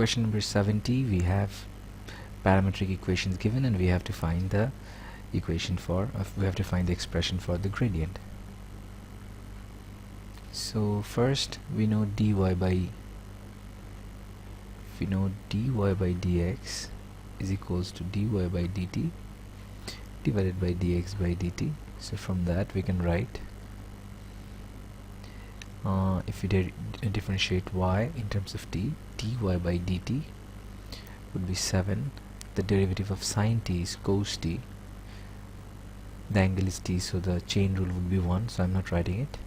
question number 70, we have parametric equations given, and we have to find the equation for we have to find the expression for the gradient. So first we know dy by dx is equals to dy by dt divided by dx by dt. So from that we can write, if we differentiate y in terms of t, dy by dt would be 7. The derivative of sine t is cos t. The angle is t, so the chain rule would be 1, so I'm not writing it.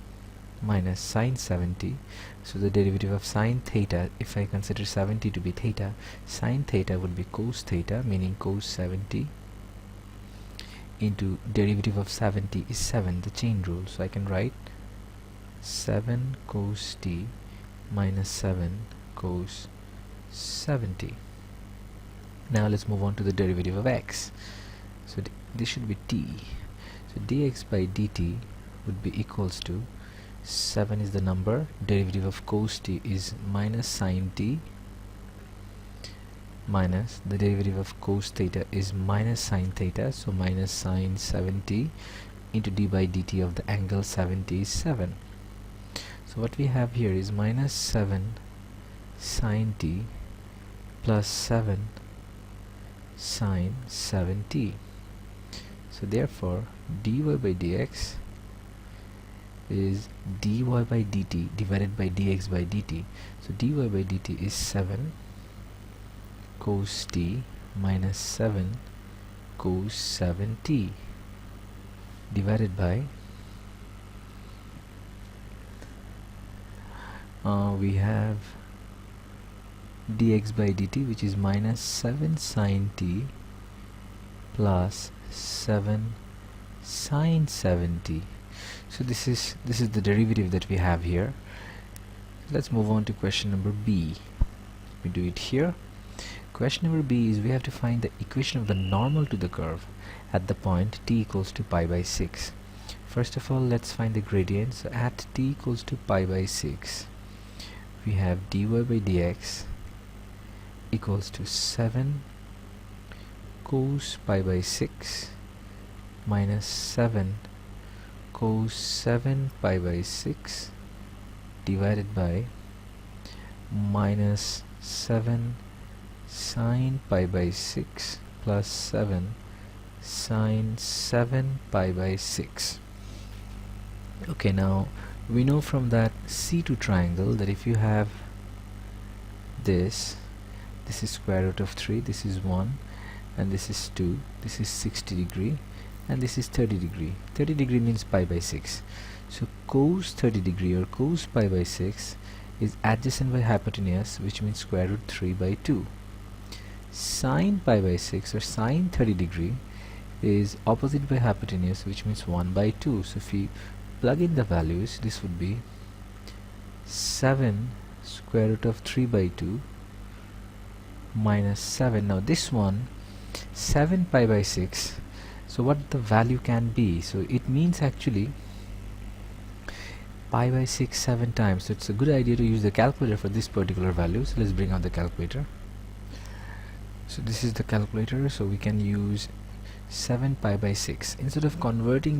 Minus sine 70, so the derivative of sine theta, if I consider 70 to be theta, sine theta would be cos theta, meaning cos 70 into derivative of 70 is 7, the chain rule, so I can write 7 cos t minus 7 cos 70. Now let's move on to the derivative of x. So this should be t, so dx by dt would be equals to 7 is the number, derivative of cos t is minus sine t, minus the derivative of cos theta is minus sine theta, so minus sine 70 into d by dt of the angle 70 is 7. So what we have here is minus 7 sine t plus 7 sine 7t. So therefore dy by dx is dy by dt divided by dx by dt. So dy by dt is 7 cos t minus 7 cos 7t divided by we have dx by dt, which is minus 7 sine t plus 7 sine 7t. So this is the derivative that we have here. Let's move on to question number B. We do it here. Question number B is we have to find the equation of the normal to the curve at the point t equals to pi by 6. First of all, let's find the gradient. So at t equals to pi by 6, we have dy by dx equals to 7 cos pi by 6 minus 7 cos 7 pi by 6 divided by minus 7 sine pi by 6 plus 7 sine 7 pi by 6. Okay, now we know from that C2 triangle that if you have this is square root of 3, this is 1, and this is 2, this is 60 degree, and this is 30 degree. 30 degree means pi by 6. So cos 30 degree or cos pi by 6 is adjacent by hypotenuse, which means square root 3 by 2. Sine pi by 6 or sine 30 degree is opposite by hypotenuse, which means 1 by 2. So if we plug in the values, this would be 7 square root of 3 by 2 minus 7. Now this one 7 pi by 6, so what the value can be? So it means actually pi by 6 7 times. So it's a good idea to use the calculator for this particular value. So let's bring out the calculator. So this is the calculator, so we can use 7 pi by 6. Instead of converting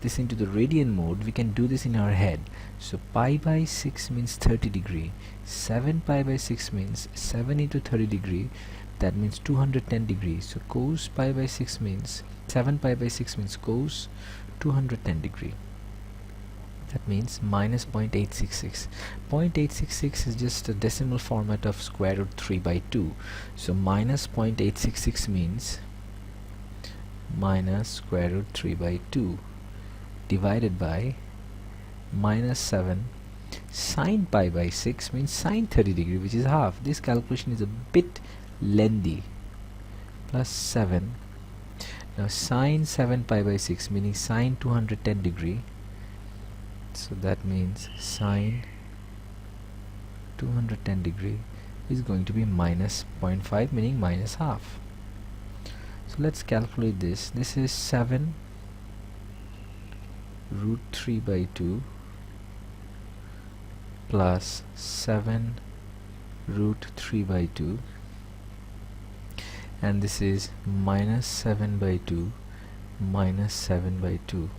this into the radian mode, we can do this in our head. So pi by 6 means 30 degree, 7 pi by 6 means 7 into 30 degree, that means 210 degrees. So cos pi by 6 means 7 pi by 6 means cos 210 degree. That means minus 0.866. 0.866 is just a decimal format of square root 3 by 2. So minus 0.866 means minus square root 3 by 2 divided by minus 7 sine pi by 6 means sine 30 degree, which is half. This calculation is a bit lengthy. Plus 7. Now sine 7 pi by 6 meaning sine 210 degree. So that means sine 210 degree is going to be minus 0.5, meaning minus half. So let's calculate this. This is 7 root 3 by 2 plus 7 root 3 by 2, and this is minus 7 by 2 minus 7 by 2.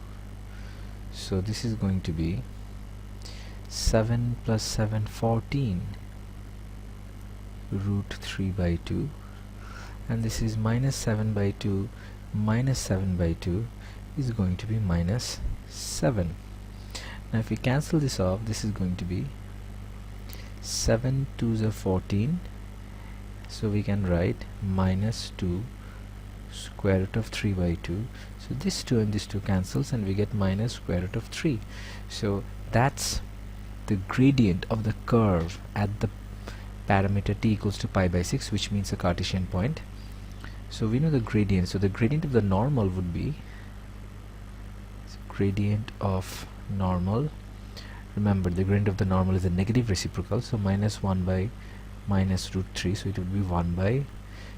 So this is going to be 7 plus 7, 14 root 3 by 2, and this is minus 7 by 2 minus 7 by 2 is going to be minus 7. Now if we cancel this off, this is going to be 7 2s are 14, so we can write minus 2 square root of 3 by 2. So this 2 and this 2 cancels and we get minus square root of 3. So that's the gradient of the curve at the parameter t equals to pi by 6, which means a Cartesian point. So we know the gradient, so the gradient of the normal would be gradient of normal. Remember, the gradient of the normal is a negative reciprocal, so minus 1 by minus root 3, so it would be 1 by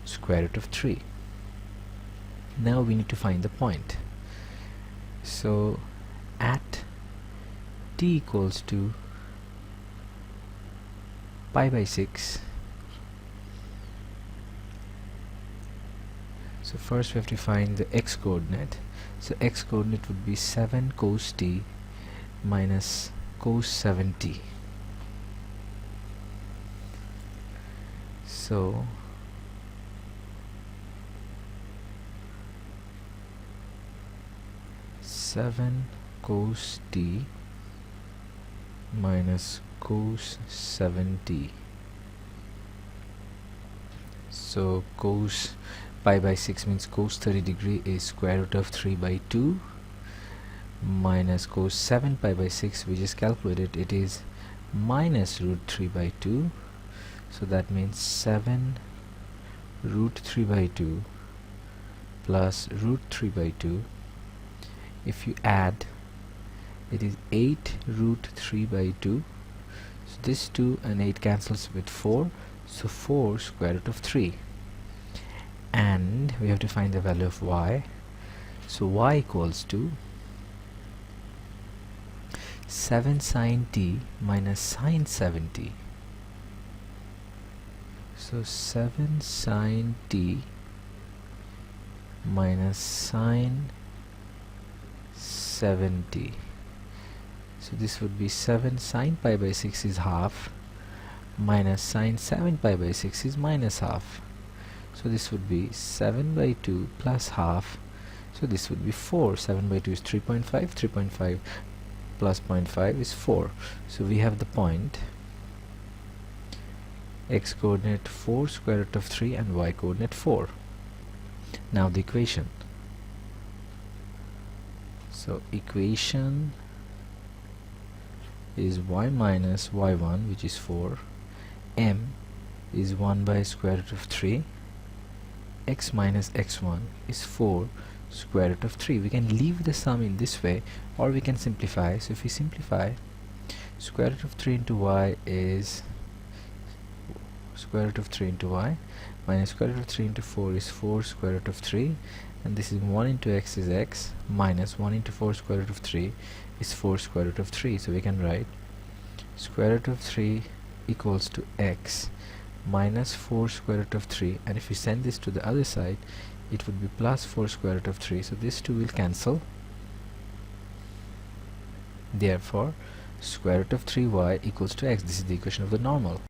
square root of 3. Now we need to find the point. So at t equals to pi by 6, so first we have to find the x coordinate. So x coordinate would be 7 cos t minus cos 70. So seven cos t minus cos 70. So cos pi by 6 means cos 30 degree is square root of 3 by 2 minus cos 7 pi by 6, we just calculated, it is minus root 3 by 2. So that means 7 root 3 by 2 plus root 3 by 2. If you add, it is 8 root 3 by 2. So this 2 and 8 cancels with 4, so 4 square root of 3. And we have to find the value of y. So y equals to 7 sine t minus sine 70. So 7 sine t minus sine 70. So this would be 7 sine pi by 6 is half minus sine 7 pi by 6 is minus half. So this would be 7 by 2 plus half. So this would be 4. 7 by 2 is 3.5. 3.5 plus 0.5 is 4. So we have the point x coordinate 4 square root of 3 and y coordinate 4. Now the equation. So equation is y minus y1, which is 4, m is 1 by square root of 3, x minus x1 is 4 square root of 3. We can leave the sum in this way, or we can simplify. So if we simplify, square root of 3 into y is square root of 3 into y minus square root of 3 into 4 is 4 square root of 3, and this is 1 into x is x minus 1 into 4 square root of 3 is 4 square root of 3. So we can write square root of 3 equals to x minus 4 square root of 3, and if we send this to the other side, it would be plus 4 square root of 3. So this 2 will cancel. Therefore square root of 3y equals to x. This is the equation of the normal.